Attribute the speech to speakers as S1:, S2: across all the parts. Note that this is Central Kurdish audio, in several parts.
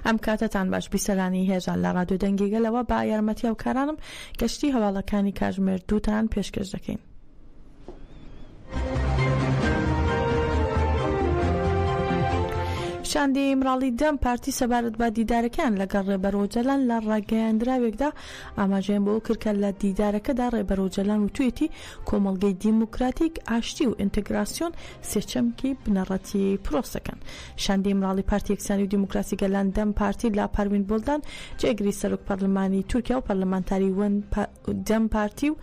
S1: ئەم کاتتان باش بیسەرانی هێژان لە ڕادیۆ دەنگیگەلەوە با یارمەتی هاوکارانم گەشتی هەواڵەکانی کاتژمێر 2 پێشکەش دەکەین. شاندی مراڵی دەم پارتی سەبارەت بە دیدارەکان لەگەڵ ڕێبەرۆجەلان لە ڕاگەیاندراوێکدا ئاماژەیان بۆ کردکە لە دیدارەکەدا ڕێبەرۆجەلان وتوێتی کۆمەڵگەی دیموکراتیک ئاشتی و ئینتگراسیۆن سێچەمکی بنەڕەتی پرۆسەکەن. شاندی مراڵی پارتی یەکسانی و دیموکراسی گەلان دەم پارتی لا پاروین بۆلدان جێگری سەرۆک پەرلەمانی تورکیا و پەرلەمانتاری دەم پارتی و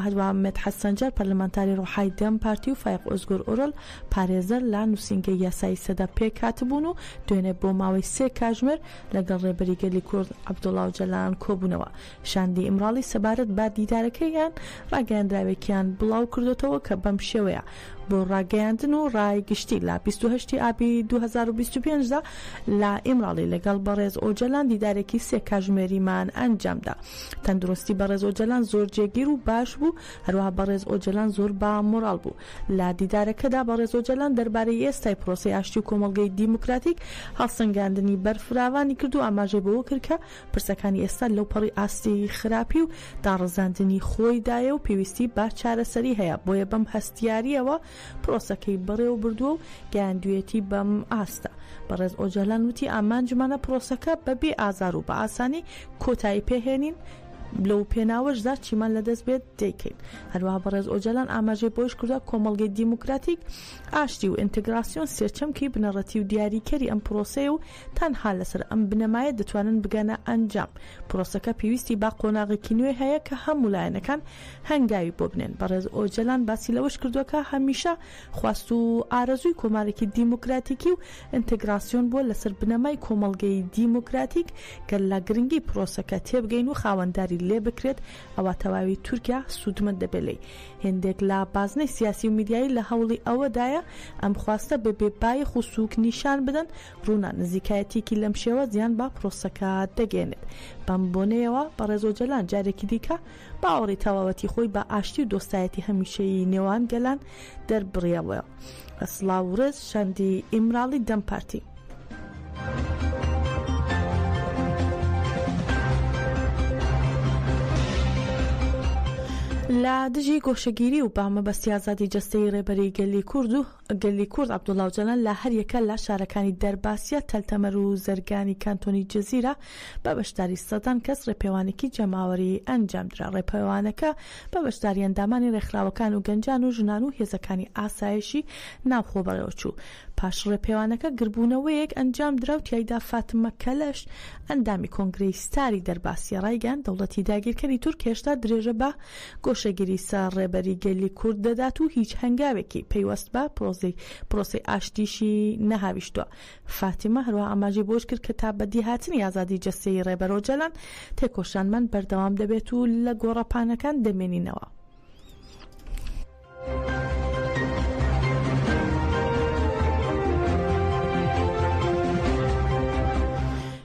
S1: هەروە مێت حەسەنجار پەرلەمانتاری ڕۆحای دەم پارتی و فایق ئۆزگۆر ئۆرۆل پارێزەر لا نووسینگەی یاسایی سەدا پێکهاتبوون و دوێنێ بۆ ماوەی 3 کاتژمێر لەگەڵ ڕێبەری گەلی کورد عەبدوڵڵا ئۆجەلان کۆبوونەوە. شاندی ئیمراڵی سەبارەت بە دیدارەکەیان ڕاگەیاندراوێکیان بڵاو کردوتەوە کە بەم شێوەیە بۆ ڕاگەیاندن و ڕایگشتی لە 28 ئابی 2025دا لە ئیمراڵی لەگەڵ بەڕێز ئۆجەلان دیدارێکی 3 کاتژمێریمان ئەنجامدا. تەندروستی بەڕێز ئۆجەلان زۆر جێگیر و باش بوو، هەروەها بەڕێز ئۆجەلان زۆر با مۆراڵ بوو. لە دیدارەکەدا بەڕێز ئۆجەلان دەربارەی ئێستای پرۆسەی ئاشتی و کۆمەڵگەی دیموکراتیک هەڵسەنگاندنی بەرفراوانی کرد و ئاماژەی بەوە کرد کە پرسەکانی ئێستا لەو پەڕی ئاستی خراپی و داڕزاندنی خۆیدایە و پێویستی با چارەسەری هەیە، بۆیە بەم هەستیاریەوە پرۆسەکەی بەڕێوە بردووە و گەیاندوێتی بەم ئاستە. بەڕێز ئۆجەلان وتی ئامانجمانە پرۆسەکە بەبێ ئازار و بە ئاسانی کۆتایی پێهێنین، لەو پێناوەشدا چیمان لەدەست بێت دەیکەین. هەروەها بەڕێز ئۆجەلان ئاماژەی بۆش کردووە کۆمەڵگەی دیموکراتیک ئاشتی و ئینتگراسیۆن سێرچەمکی بنەڕەتی و دیاریکەری ئەم پرۆسەیە و تەنها لەسەر ئەم بنەمایە دەتوانن بگەنە ئەنجام. پرۆسەکە پێویستی با قۆناغێکی نوێ هەیە کە هەموو لایەنەکان هەنگاوی بۆ بنێن. بەڕێز ئۆجەلان باسی لەوەش کردووە کە هەمیشە خواست و ئارەزووی کۆمارێکی دیموکراتیکی و ئینتگراسیۆن بۆ لەسەر بنەمای کۆمەڵگەی دیموکراتیک گەل لە گرنگی پرۆسەکە تێبگەین و خاوەنداری لێ بکرێت، ئەوە تەواوی تورکیا سوودمەند دەبێت. هێندێک لە بازنەی سیاسی و میدیایی لە هەوڵی ئەوەدایە ئەم خواستە بەبێ بایەخ و سووک نیشان بدەن ڕوونا نزیکایەتێکی لەم شێوە زیان با پرۆسەکە دەگەێنێت. بەم بۆنەیەوە بەڕێز ئۆجەلان جارێکی دیکە باوەڕی تەواوەتی خۆی بە ئاشتی و دۆستایەتی هەمیشەیی نێوان گەلان دەربڕیەوە. سڵاو و ڕێز. شاندی ئیمراڵی دەم پارتی. لە دژی گۆشەگیری و بامەبەستی ئازادی جەستەی ڕێبەری گەلی کورد عەبدوڵڵا ئۆجەلان لە هەر یەکە لە شارەکانی دەرباسیە، تەلتەمەر و زەرگانی کانتۆنی جەزیرە بە بەشداری سەدان کەس ڕێپێوانێکی جەماوەری ئەنجامدرا. ڕێپێوانەکە بە بەشداری ئەندامانی ڕێکخراوەکان و گەنجان و ژنان و هێزەکانی ئاسایشی ناوخۆ بەڕێوە چوو. پاش ڕێپێوانەکە گربوونەوەیەک ئەنجام درا و تیایدا فاتمە کەلەش ئەندامی کۆنگرەی ستاری دەرباسی ڕایگەان دەوڵەتی داگیرکەری تورک هێشتا درێژە بە گۆشەگیری سا ڕێبەری گەلی کورد دەدات و هیچ هەنگاوێکی پەیوەست بە پرۆسەی ئاشتیشی نەهاویشتووە. فاتیمە هەروە ئاماژەی بۆش کرد کە تا بەدی هاتنی ئازادی جەستەی ڕێبەر ئۆجەلان تێکۆشانمان بەردەوام دەبێت و لە گۆڕەپانەکان دەمێنینەوە.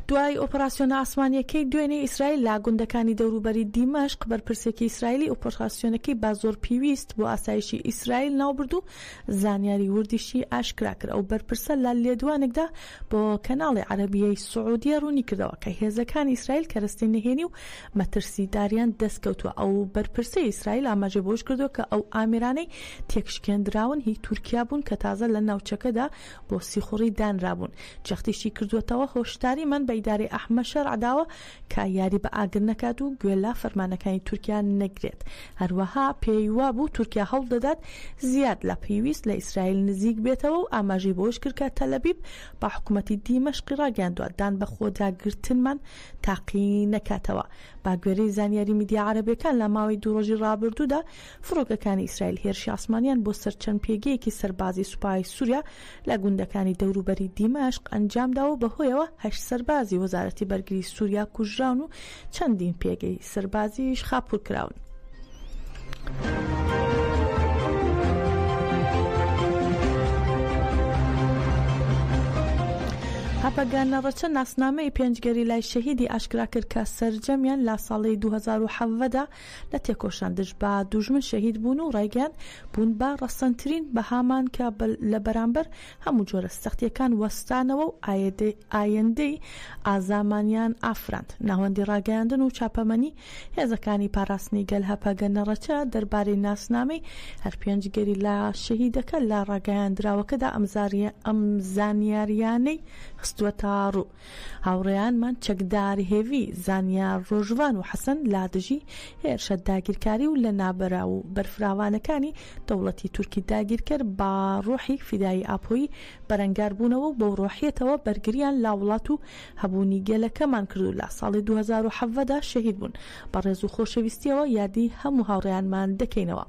S1: دوای ئۆپەراسیۆنە ئاسمانیەکەی دوێنێ ئیسرائیل لا گوندەکانی دەوروبەری دیمەشق بەرپرسێکی ئیسرائیلی ئۆپەراسیۆنەکەی با زۆر پێویست بۆ ئاسایشی ئیسرائیل ناوبرد و زانیاری وردیشی ئاشکرا کرد. ئەو بەرپرسە لە لێدوانێکدا بۆ کەناڵی عەرەبیەی سعودیە ڕوونی کردەوە کە هێزەکانی ئیسرائیل کەرەستەی نەهێنی و مەترسی داریان دەستکەوتووە. ئەو بەرپرسە ئیسرائیل ئاماژەی بۆش کردو کە ئەو ئامێرانەی تێکشکێنراون هی تورکیا بوون کە تازە لە ناوچەکەدا بۆ سیخوڕی دانرابوون. جەختیشی کردووەتەوە هۆشداری من بەیداری ئەحمە شەرعداوە کە یاری بە ئاگر نەکات و گوێ لە فەرمانەکانی تورکیا نەگرێت. هەروەها پێیوا بوو تورکیا هەوڵ دەدات زیاد لە پێویست لە ئیسرائیل نزیک بێتەوە و ئاماژەی بۆش کرد کە تەلەبیب بە حکوومەتی دیمەشقی ڕاگەاندووە دان بە خۆداگرتنمان تاقی نەکاتەوە. با گوێرەی زانیاری میدیا عەرەبیەکان لە ماوەی 2 ڕۆژی ڕابردوودا فڕۆکەکانی ئیسرائیل هێرشی ئاسمانیان بۆ سەرچەند پێگەیەکی سەربازی سوپای سووریا لە گوندەکانی دەوروبەری دیمەشق ئەنجامداوە بەهۆیەوە 8 سەربازی وەزارەتی بەرگری سووریا کوژراون و چەندین پێگەی سەربازیش خاپوور کراون. هەپەگانەڕەچە ناسنامەی پێنجگەری لای شەهیدی ئاشکرا کرد کە سەرجەمیان لا ساڵی 2017دا لە تێکۆشاندش بە دوژمن شەهید بوون و ڕایگەیان بوون بە ڕەسەنترین بەهامان کە لە بەرامبەر هەموو جۆرە سەختیەکان وەستانەوە و ئایندەی ئازامانیان ئافراند. ناوەندی ڕاگەیاندن و چاپەمەنی هێزەکانی پاراستنی گەل هەپەگەنەڕەچە دەربارەی ناسنامەی هەر پێنجگەری لا شەهیدەکە لە ڕاگەیاندراوەکەدا ئەم زانیاریانەی خستووەتە ڕوو. هاوڕێیانمان چەکداری هێوی زانیار ڕۆژوان و حەسەن لادژی هێرشە داگیرکاری و لە نابەرا و بەرفراوانەکانی دەوڵەتی تورکی داگیرکرد بە ڕۆحی فیدایی ئاپۆیی بەرەنگار بوونەوە و بەو ڕۆحیەتەوە بەرگریان لا وڵات و هەبوونی گەلەکەمان کردو لە ساڵی 2017دا شەهید بوون. بە ڕێز و خۆشەویستیەوە یادی هەموو هاوڕێیانمان دەکەینەوە.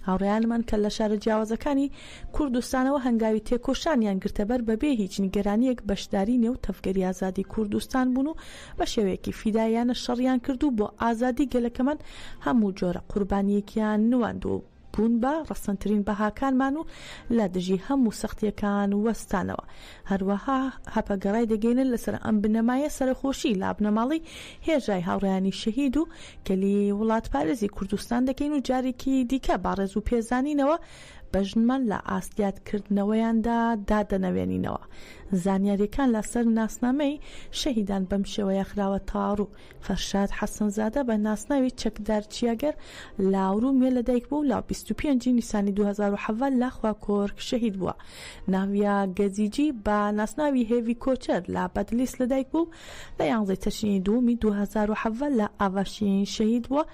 S1: هاوڕێیانمان کە لە شارە جیاوازەکانی کوردستانەوە هەنگاوی تێکۆشانیان گرتەبەر بەبێ هیچ نیگەرانیەک بەشداری نێو تەفگەری ئازادی کوردستان بوون و بە شێوەیەکی فیدایانە شەڕیان کردو بۆ ئازادی گەلەکەمان هەموو جۆرە قوربانیەکیان نواند و بوون بە ڕەسەنترین بەهاکانمان و لە دژی هەموو سەختیەکان وەستانەوە. هەروەها هەپەگەڕای دەگەینن لەسەر ئەم بنەمایە سەرخۆشی لە بنەماڵی هێژای هاوڕێیانی شەهید و گەلی وڵات پارێزی کوردستان دەکەین و جارێکی دیکە باڕێز و پێزانینەوە بەژنمان لە ئاستیادکردنەوەیاندا دادەنەوێنینەوە. زانیاریەکان لەسەر ناسنامەی شەهیدان بەم شێوەیە خراوە تاڕوو. فەرشاد حەسەنزادە بە ناسناوی چەکدار چیاگەر لاورومیە لەدایک بوو لە 25 نیسانی 2017 لە خواکۆرک شەهید بووە. ناویە گەزیجی بە ناسناوی هێوی کۆچەر لە بەدلیس لەدایک بوو لە 11 تەشرینی دووەمی 2017 لە ئاڤاشین شەهید بووە.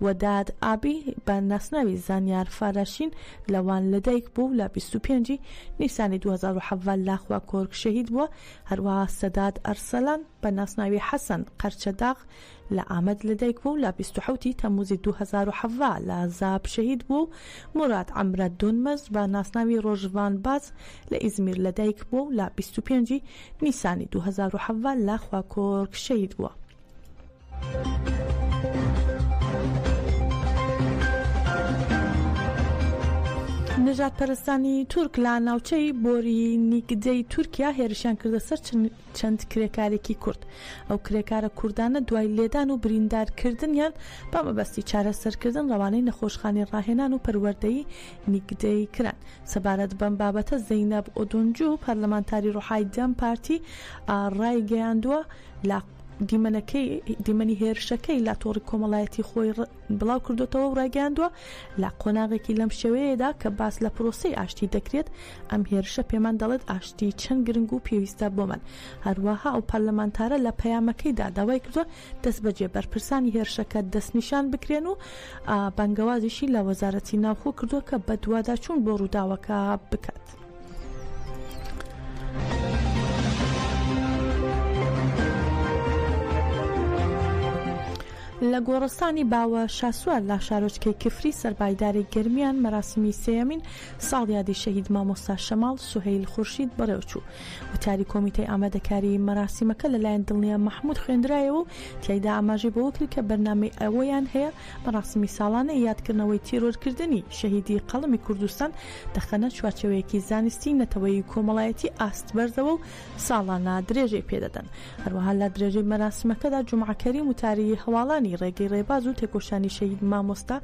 S1: وەداد ئابی بە ناسناوی زانیار فاراشین لەوان لەدایک بوو لە 25 نیسانی 2017 لە خواکۆرک شەهید بووە. هەروەها سەداد ئەرسەلان بە ناسناوی حەسەن قەرچەداغ لە ئامەد لەدایک بوو لە 27 تەموزی 2017 لە زاب شەهید بوو. مراد عەمرە دونمەز بە ناسناوی ڕۆژڤان باز لە ئیزمیر لەدایک بوو لە 25 نیسانی 2017 لە خواکۆرک شەهید بووە. نژاد پەرستانی تورک لە ناوچەی بۆری نیگدەی تورکیا هێرشیان کردە سەر چەند کرێکارێکی کورد. ئەو کرێکارە کوردانە دوای لێدان و بریندارکردنیان بە مەبەستی چارەسەرکردن ڕەوانەی نەخۆشخانی ڕاهێنان و پەروەردەیی نیگدەی کران. سەبارەت بەم بابەتە زەینەب ئۆدۆنجو پەرلەمانتاری ڕۆحای دەم پارتی ڕایگەیاندووە لە دیمەنی هێرشەکەی لە تۆڕی کۆمەڵایەتی خۆی بڵاو کردوتەوە و ڕاگەاندووە لە قۆناغێکی لەم شێوەیەدا کە باس لە پرۆسەی ئاشتی دەکرێت. ئەم هێرشە پێمان دەڵێت ئاشتی چەند گرنگ و پێویستە بۆمان. هەروەها ئەو پەرلەمانتارە لە پەیامەکەیدا داوای کردووە دەست بەجێ بەرپرسانی هێرشەکە دەستنیشان بکرێن و بانگەوازیشی لە وەزارەتی ناوخۆ کردووە کە بە دوواداچوون بۆ ڕووداوەکە بکات. لە گۆڕستانی باوە شاسوار لە شارۆچکەی کفری سەربایداری گەرمیان مەراسمی سێیەمین ساڵ یادی شەهید مامۆستا شەماڵ سوهەیل خورشید بەڕێوەچوو. وتاری کۆمیتەی ئامادەکاری مەراسیمەکە لەلایەن دڵنیە مەحموود خوێندرایەوە و تیایدا ئاماژەی بەوە کرد کە بەرنامەی ئەوەیان هەیە مەراسمی ساڵانە یادکردنەوەی تیرۆرکردنی شەهیدی قەڵەمی کوردستان دەخەنە چوارچێوەیەکی زانستی نەتەوەی کۆمەڵایەتی ئاستبەردەوە و ساڵانە درێژەی پێدەدەن. هەروەها لە درێژەی مەراسیمەکەدا جومعەکەریم وتاری هەواڵانی ڕێگەی ڕێباز و تێکۆشانی شەهید مامۆستا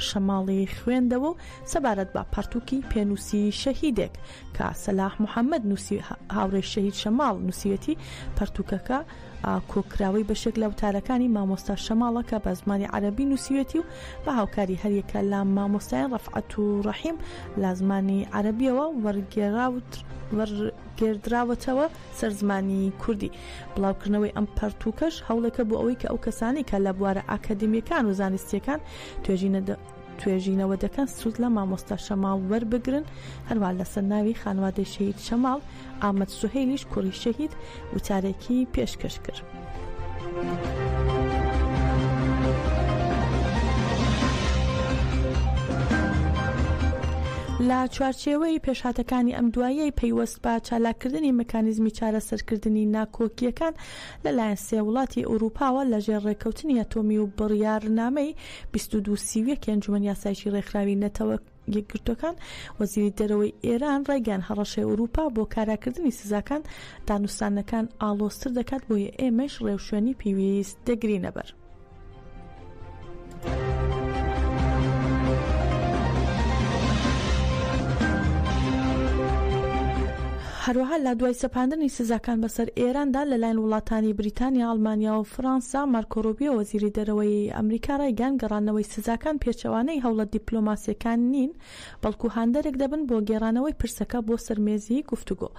S1: شەماڵی خوێندەوە و سەبارەت بە پارتووکی پێنووسی شەهیدێک کە سەلاح محەممەد نووسی هاوڕێی شەهید شەماڵ نووسیەتی پەرتووکەکە کۆکراوی بەشێک لە وتارەکانی مامۆستا شەماڵە کە بە زمانی عەرەبی نووسیوەتی و بە هاوکاری هەریەکە لە مامۆستایان ڕەفعەت و ڕەحیم لە زمانی عەرەبیەوە وەرگێردراوەتەوە سەر زمانی کوردی. بڵاوکردنەوەی ئەم پەرتووکەش هەوڵەکە بۆ ئەوەی کە ئەو کەسانی کە لە بوارە ئاکادمیەکان و زانستیەکان توێژینەوە دەکەن سوود لە مامۆستا شەماڵ وەربگرن. هەروە لەسەر ناوی خانوادەی شەهید شەماڵ ئامەد سوهەیلیش کوڕی شەهید وتارێکی پێشکەش کرد. لە چوارچێوەی پێشهاتەکانی ئەم دواییەی پەیوەست بە چالاکردنی مەکانیزمی چارەسەرکردنی ناکۆکیەکان لەلایەن سێ وڵاتی ئەوروپاوە لەژێر ڕێکەوتنی ئەتۆمی و بڕیارنامەی 22 سیویەک ئەنجومەن یاسایشی ڕێکخراوی نەتەوە یەکگرتوەکان وەزیری دەرەوەی ئێران ڕێگەیان هەڕەشەی ئەوروپا بۆ کاراکردنی سزاکان دانوستانەکان ئاڵۆزتر دەکات بۆیە ئێمەش ڕێوشوێنی پێویست دەگرینە بەر. هەروەها لە دوای سەپاندنی سزاکان بەسەر ئێراندا لەلایەن وڵاتانی بریتانیا، ئەڵمانیا و فەڕەنسا، مارکۆ ڕۆبیۆ وەزیری دەرەوەی ئەمریکا ڕایگەیاند گەڕانەوەی سزاکان پێچەوانەی هەوڵە دیپلۆماسیەکان نین، بەڵکو هاندەرێک دەبن بۆ گێڕانەوەی پرسەکە بۆ سەرمێزی گفتوگۆ.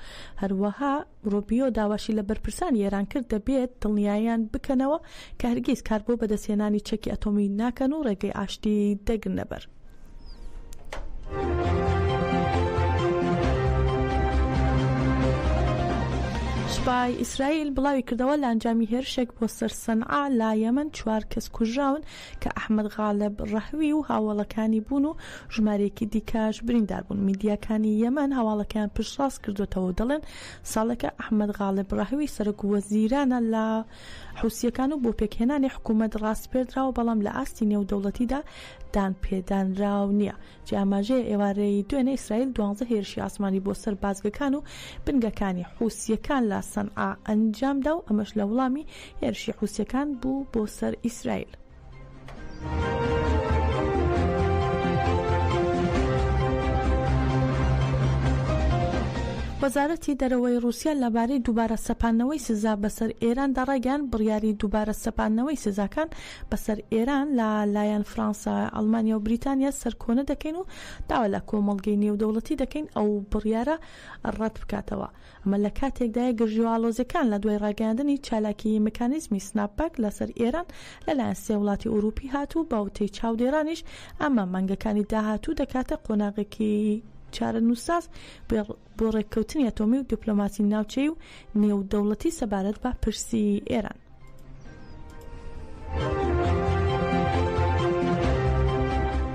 S1: هەروەها ڕۆبیۆ داواشی لە بەرپرسانی ئێران کرد دەبێت دڵنیاییان بکەنەوە کە هەرگیز کار بۆ بەدەستهێنانی چەکی ئەتۆمی ناکەن و ڕێگەی ئاشتی دەگرنە بەر. سوپای ئیسرائیل بڵاوی کردەوە لە ئەنجامی هێرشێک بۆ سەر سەنعا لە یەمەن 4 کەس کوژراون کە ئەحمەد غالب ڕەحوی و هاوڵەکانی بوون و ژمارەیەکی دیکەش بریندار بوون. میدیاکانی یەمەن هەواڵەکەیان پشتڕاست کردوتەوە و دەڵێن ساڵێکە ئەحمەد غالب ڕەحوی سەرۆک وەزیرانە لە حوسیەکان و بۆ پێکهێنانی حکوومەت ڕاستپێدراوە، بەڵام لە ئاستی نێودەوڵەتیدا دان پێدانراو نییە. جیاماژەیە ئێوارەی دوێنێ ئیسرائیل 12 هێرشی ئاسمانی بۆ سەر بازگەکان و بنگەکانی حوسیەکان لە سەنعا ئەنجامدا و ئەمەش لە وڵامی هێرشی حوسیەکان بوو بۆ سەر ئیسرائیل. وەزارەتی دەرەوەی رووسیا لەبارەی دووبارە سەپاندنەوەی سزا بەسەر ئێران دەڕایگەیاند بڕیاری دووبارە سەپاندنەوەی سزاکان بەسەر ئێران لە لایەن فەڕەنسا، ئەڵمانیا و بریتانیا سەرکۆنە دەکەین و داوا لە کۆمەڵگەی نێودەوڵەتی دەکەین ئەو بڕیارە ڕەت بکاتەوە. ئەمە لە کاتێکدایە گرژیوالۆزەکان لە دوای ڕاگەاندنی چالاکی مەکانیزمی سناپباک لەسەر ئێران لەلایەن سێ وڵاتی ئەوروپی هاتوو، باوتەی چاودێرانیش ئەمە مانگەکانی داهاتوو دەکاتە قۆناغێکی چارە نووساز بۆ ڕێککەوتنی ئەتۆمی و دیپلۆماسی ناوچەی و نێودەوڵەتی سەبارەت بە پرسی ئێران.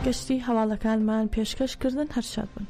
S1: گەشتی هەواڵەکانمان پێشکەشکردن. هەر شاد بن.